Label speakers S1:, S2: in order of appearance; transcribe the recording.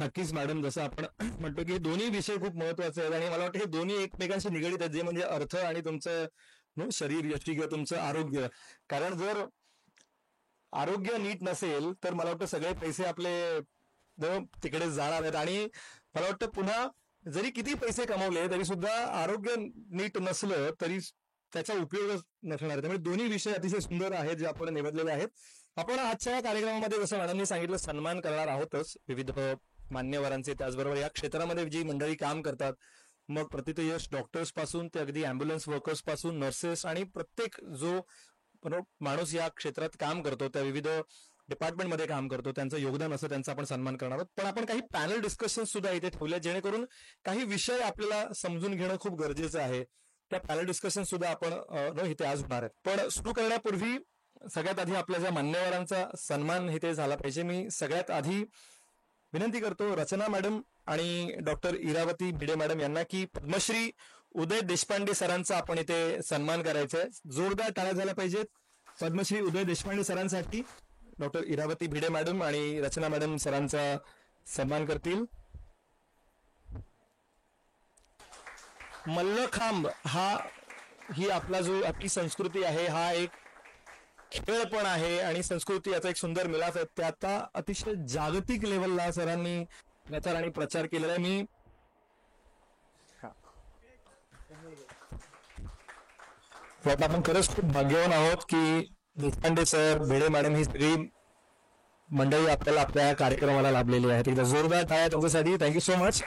S1: नक्कीच मॅडम, जसं आपण म्हणतो की हे दोन्ही विषय खूप महत्वाचे आहेत आणि मला वाटतं हे दोन्ही एकमेकांशी निगडीत आहेत, जे म्हणजे अर्थ आणि तुमचं शरीर यष्टी किंवा तुमचं आरोग्य. कारण जर आरोग्य नीट नसेल तर मला वाटतं सगळे पैसे आपले तिकडे जाणार आहेत. आणि मला वाटतं पुन्हा जरी किती पैसे कमवले तरी सुद्धा आरोग्य नीट नसलं तरी त्याचा उपयोगच नसणार आहे. त्यामुळे दोन्ही विषय अतिशय सुंदर आहेत जे आपण निवडलेले आहेत. आपण आजच्या या कार्यक्रमामध्ये जसं मॅडमनी सांगितलं सन्मान करणार आहोतच विविध मान्यवरांचे. त्याचबरोबर या क्षेत्रामध्ये जी मंडळी काम करतात, मग प्रतिथयश डॉक्टर्स पासून ते अगदी अँब्युलन्स वर्कर्स पासून नर्सेस आणि प्रत्येक जो माणूस या क्षेत्रात काम करतो, त्या विविध डिपार्टमेंटमध्ये काम करतो, त्यांचं योगदान असं त्यांचा आपण सन्मान करणार आहोत. पण आपण काही पॅनल डिस्कशन सुद्धा इथे ठेवले, जेणेकरून काही विषय आपल्याला समजून घेणं खूप गरजेचं आहे. त्या पॅनल डिस्कशन सुद्धा आपण इथे आज होणार आहेत. पण सुरू करण्यापूर्वी सगळ्यात आधी आपल्या ज्या मान्यवरांचा सन्मान इथे झाला पाहिजे. मी सगळ्यात आधी विनंती करतो रचना मॅडम आणि डॉक्टर इरावती भिडे मॅडम यांना की पद्मश्री उदय देशपांडे सरांचा आपण इथे सन्मान करायचा आहे. जोरदार टाळ्या झाल्या पाहिजेत पद्मश्री उदय देशपांडे सरांसाठी. डॉक्टर इरावती भिडे मॅडम आणि रचना मॅडम सरांचा सन्मान करतील. मल्लखांब ही आपली संस्कृती आहे, हा एक खेळ पण आहे आणि संस्कृती याचा एक सुंदर मिलाफ आहे. ते आता अतिशय जागतिक लेवलला सरांनी प्रचार आणि प्रचार केलेला आहे. मी आपण खरंच खूप भाग्यवान आहोत की देशपांडे सर, भिडे मॅडम ही सगळी मंडळी आपल्याला आपल्या कार्यक्रमाला लाभलेली आहेत. एकदा जोरदार टाळ्या तुमच्यासाठी. Thank you so much.